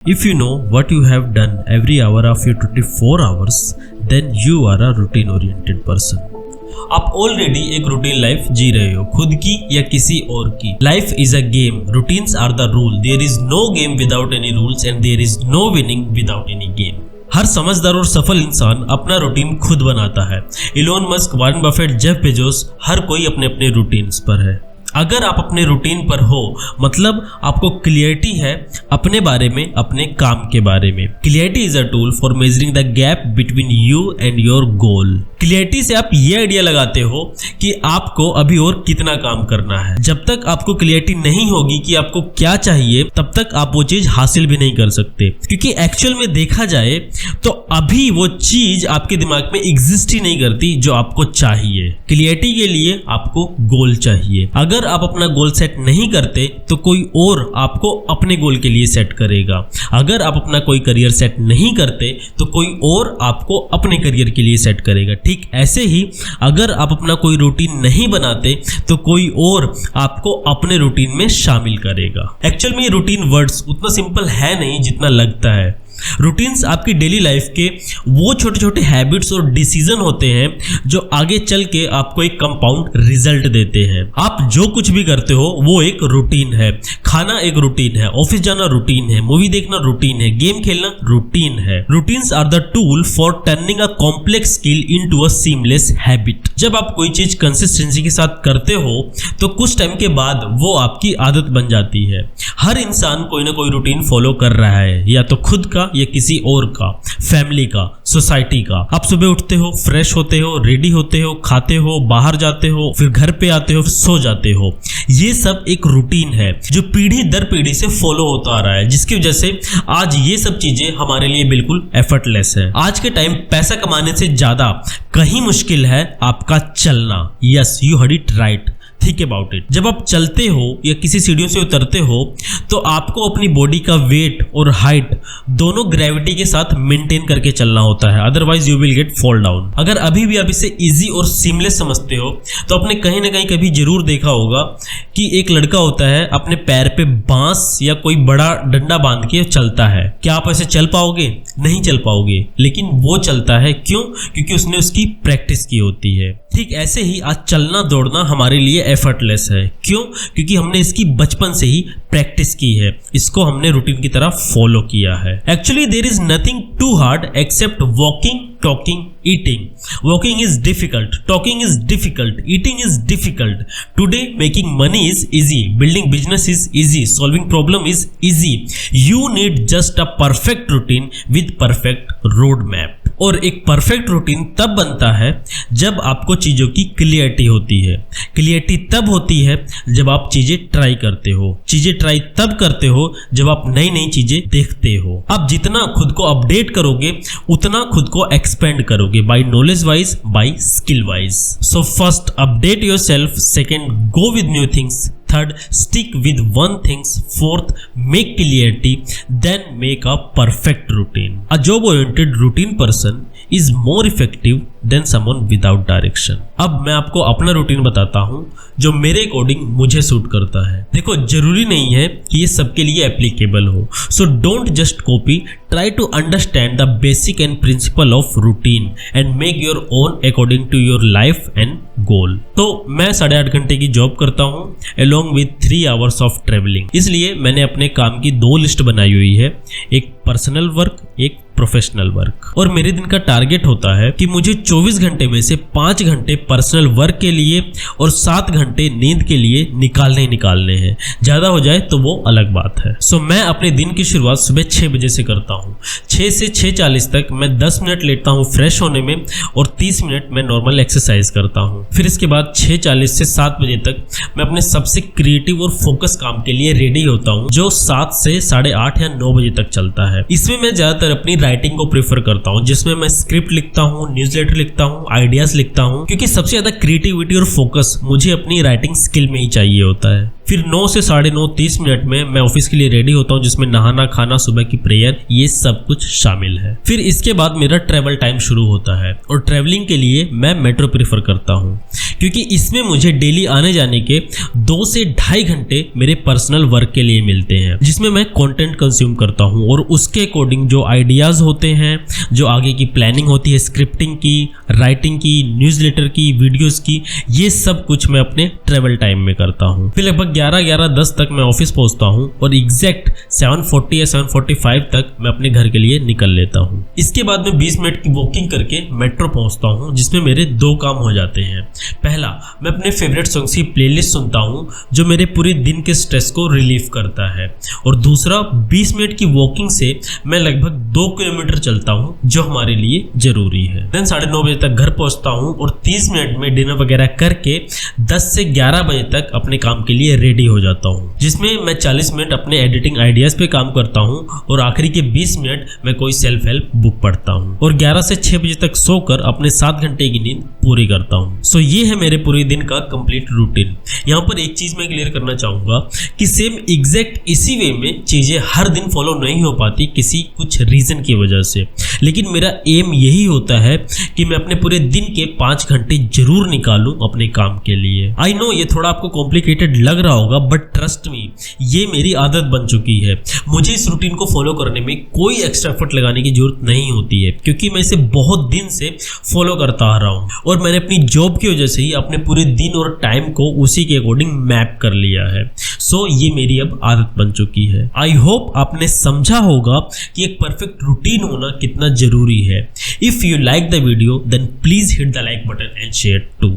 If you know what you have done every hour of your 24 hours, then you are a routine oriented person. आप already एक routine life जी रहे हो, खुद की या किसी और की. Life is a game, routines are the rule. There is no game without any rules and there is no winning without any game. हर समझदार और सफल इंसान अपना रूटीन खुद बनाता है. Elon Musk, Warren Buffett, Jeff Bezos, हर कोई अपने अपने रूटीन्स पर है. अगर आप अपने रूटीन पर हो मतलब आपको क्लियरिटी है अपने बारे में, अपने काम के बारे में. Clarity is a tool for measuring the gap between you and your goal. Clarity से आप ये आइडिया लगाते हो कि आपको अभी और कितना काम करना है. जब तक आपको क्लियरिटी नहीं होगी कि आपको क्या चाहिए, तब तक आप वो चीज हासिल भी नहीं कर सकते. क्योंकि एक्चुअल में देखा जाए तो अभी वो चीज आपके दिमाग में एग्जिस्ट ही नहीं करती जो आपको चाहिए. क्लियरिटी के लिए आपको गोल चाहिए. अगर आप अपना गोल सेट नहीं करते तो कोई और आपको अपने गोल के लिए सेट करेगा. अगर आप अपना कोई करियर सेट नहीं करते तो कोई और आपको अपने करियर के लिए सेट करेगा. ठीक ऐसे ही अगर आप अपना कोई रूटीन नहीं बनाते तो कोई और आपको अपने रूटीन में शामिल करेगा. एक्चुअल में ये रूटीन वर्ड्स उतना सिंपल है नहीं जितना लगता है. रूटीन्स आपकी डेली लाइफ के वो छोटे छोटे हैबिट्स और डिसीजन होते हैं जो आगे चल के आपको एक कंपाउंड रिजल्ट देते हैं. आप जो कुछ भी करते हो वो एक रूटीन है. खाना एक रूटीन है, ऑफिस जाना रूटीन है, मूवी देखना रूटीन है, गेम खेलना रूटीन है. Routines are the tool for turning a complex skill into a seamless habit. जब आप कोई चीज कंसिस्टेंसी के साथ करते हो तो कुछ टाइम के बाद वो आपकी आदत बन जाती है. हर इंसान कोई ना कोई रूटीन फॉलो कर रहा है, या तो खुद का या किसी और का, फैमिली का, सोसाइटी का. आप सुबह उठते हो, फ्रेश होते हो, रेडी होते हो, खाते हो, बाहर जाते हो, फिर घर पे आते हो, सो जाते हो. ये सब एक रूटीन है जो पीढ़ी दर पीढ़ी से फॉलो होता आ रहा है, जिसकी वजह से आज ये सब चीजें हमारे लिए बिल्कुल एफर्टलेस है. आज के टाइम पैसा कमाने से ज्यादा कहीं मुश्किल है आपका चलना. Yes, you heard it right. Think about it. जब आप चलते हो या किसी सीढ़ियों से उतरते हो तो आपको अपनी बॉडी का वेट और हाइट दोनों ग्रेविटी के साथ मेंटेन करके चलना होता है, otherwise you will get fall down. अगर अभी भी आप इसे इजी और सीमलेस समझते हो तो आपने कहीं ना कहीं कभी जरूर देखा होगा कि एक लड़का होता है अपने पैर पे बांस या कोई बड़ा डंडा बांध के चलता है. क्या आप ऐसे चल पाओगे? नहीं चल पाओगे. लेकिन वो चलता है क्यों? क्योंकि उसने उसकी प्रैक्टिस की होती है. ठीक ऐसे ही आज चलना दौड़ना हमारे लिए एफर्टलेस है. क्यों? क्योंकि हमने इसकी बचपन से ही प्रैक्टिस की है, इसको हमने रूटीन की तरह फॉलो किया है. Actually there is nothing too hard except walking, talking, eating. Walking is difficult, talking is difficult, eating is difficult. Today making money is easy, building business is easy, solving problem is easy. You need just a perfect routine with perfect roadmap. और एक perfect routine तब बनता है जब आपको चीज़ों की clarity होती है. क्लियरिटी तब होती है जब आप चीज़ें ट्राई करते हो. चीज़ें ट्राई तब करते हो जब आप नई नई चीज़ें देखते हो. आप जितना खुद को अपडेट करोगे उतना खुद को एक्सपेंड करोगे, by knowledge wise, bye skill wise. So first update your self, second go with new things, third stick with one things, fourth make clarity, then make a perfect routine. A job oriented routine person is more effective than someone without direction. अब मैं आपको अपना routine बताता हूँ जो मेरे according मुझे suit करता है. देखो, जरूरी नहीं है कि ये सबके लिए एप्लीकेबल हो. So don't just copy, try to understand the basic and principle of routine and make your own according to your life and goal. तो मैं 8.5 घंटे की जॉब करता हूँ along with 3 hours of travelling. इसलिए मैंने अपने काम की 2 लिस्ट बनाई हुई है, एक पर्सनल वर्क, एक प्रोफेशनल वर्क. और मेरे दिन का टारगेट होता है कि मुझे 24 घंटे में से 5 घंटे पर्सनल वर्क के लिए और 7 घंटे नींद के लिए निकालने हैं. ज्यादा हो जाए तो वो अलग बात है. सो मैं अपने दिन की शुरुआत सुबह 6 बजे से करता हूँ. 6 से 6:40 तक मैं 10 मिनट लेता हूँ फ्रेश होने में और 30 मिनट मैं नॉर्मल एक्सरसाइज करता हूँ. फिर इसके बाद 6:40 से 7 बजे तक मैं अपने सबसे क्रिएटिव और फोकस काम के लिए रेडी होता हूँ, जो 7 से 8:30 या 9 बजे तक चलता है. इसमें मैं ज्यादातर अपनी राइटिंग को प्रेफर करता हूं, जिसमें मैं स्क्रिप्ट लिखता हूं, न्यूज़लेटर लिखता हूं, आइडियाज लिखता हूं, क्योंकि सबसे ज्यादा क्रिएटिविटी और फोकस मुझे अपनी राइटिंग स्किल में ही चाहिए होता है. फिर 9 से 9:30 30 मिनट में मैं ऑफिस के लिए रेडी होता हूँ, जिसमें नहाना, खाना, सुबह की प्रेयर, ये सब कुछ शामिल है. फिर इसके बाद मेरा ट्रैवल टाइम शुरू होता है और ट्रैवलिंग के लिए मैं मेट्रो प्रेफर करता हूँ, क्योंकि इसमें मुझे डेली आने जाने के 2 से ढाई घंटे मेरे पर्सनल वर्क के लिए मिलते हैं, जिसमें मैं कंटेंट कंज्यूम करता हूं और उसके अकॉर्डिंग जो आइडियाज होते हैं, जो आगे की प्लानिंग होती है, स्क्रिप्टिंग की, राइटिंग की, न्यूज़लेटर की, वीडियोस की, ये सब कुछ मैं अपने ट्रेवल टाइम में करता हूं। फिर लगभग 11:10 तक मैं ऑफिस पहुंचता हूं और एग्जैक्ट 7:40 या 7:45 तक मैं अपने घर के लिए निकल लेता हूं। इसके बाद में 20 मिनट की वॉकिंग करके मेट्रो पहुंचता हूं, जिसमें मेरे 2 काम हो जाते हैं। पहला, मैं अपने फेवरेट सॉन्ग्स की प्लेलिस्ट सुनता हूं जो मेरे पूरे दिन के स्ट्रेस को रिलीव करता है, और दूसरा 20 मिनट की वॉकिंग से मैं लगभग 2 किलोमीटर चलता हूं, जो हमारे लिए जरूरी है। देन 9:30 बजे तक घर पहुंचता हूं और 30 मिनट में डिनर वगैरह करके 10 से 11 बजे तक अपने काम के लिए रेडी हो जाता हूं, जिसमें मैं 40 मिनट अपने एडिटिंग आइडियाज पे काम करता हूं और आखिरी के 20 मिनट मैं कोई सेल्फ हेल्प बुक पढ़ता हूं, और 11 से 6 बजे तक सोकर अपने 7 घंटे की नींद पूरी करता हूं। सो ये है मेरे पूरे दिन का कंप्लीट रूटीन। यहाँ पर एक चीज मैं क्लियर करना चाहूंगा कि सेम एग्जैक्ट इसी वे में चीजें हर दिन फॉलो नहीं हो पाती किसी कुछ रीजन की वजह से, लेकिन मेरा एम यही होता है कि मैं अपने पूरे दिन के 5 घंटे जरूर निकालूं अपने काम के लिए। आई नो ये थोड़ा आपको कॉम्प्लिकेटेड लग रहा होगा, बट ट्रस्ट मी, ये मेरी आदत बन चुकी है। मुझे इस रूटीन को फॉलो करने में कोई एक्स्ट्रा एफर्ट लगाने की जरूरत नहीं होती है, क्योंकि मैं इसे बहुत दिन से फॉलो करता आ रहा हूं और मैंने अपनी जॉब की वजह से ही अपने पूरे दिन और टाइम को उसी के अकॉर्डिंग मैप कर लिया है। सो ये मेरी अब आदत बन चुकी है। आई होप आपने समझा होगा कि एक परफेक्ट रूटीन होना कितना जरूरी है। If you like the video then please hit the like button and share to.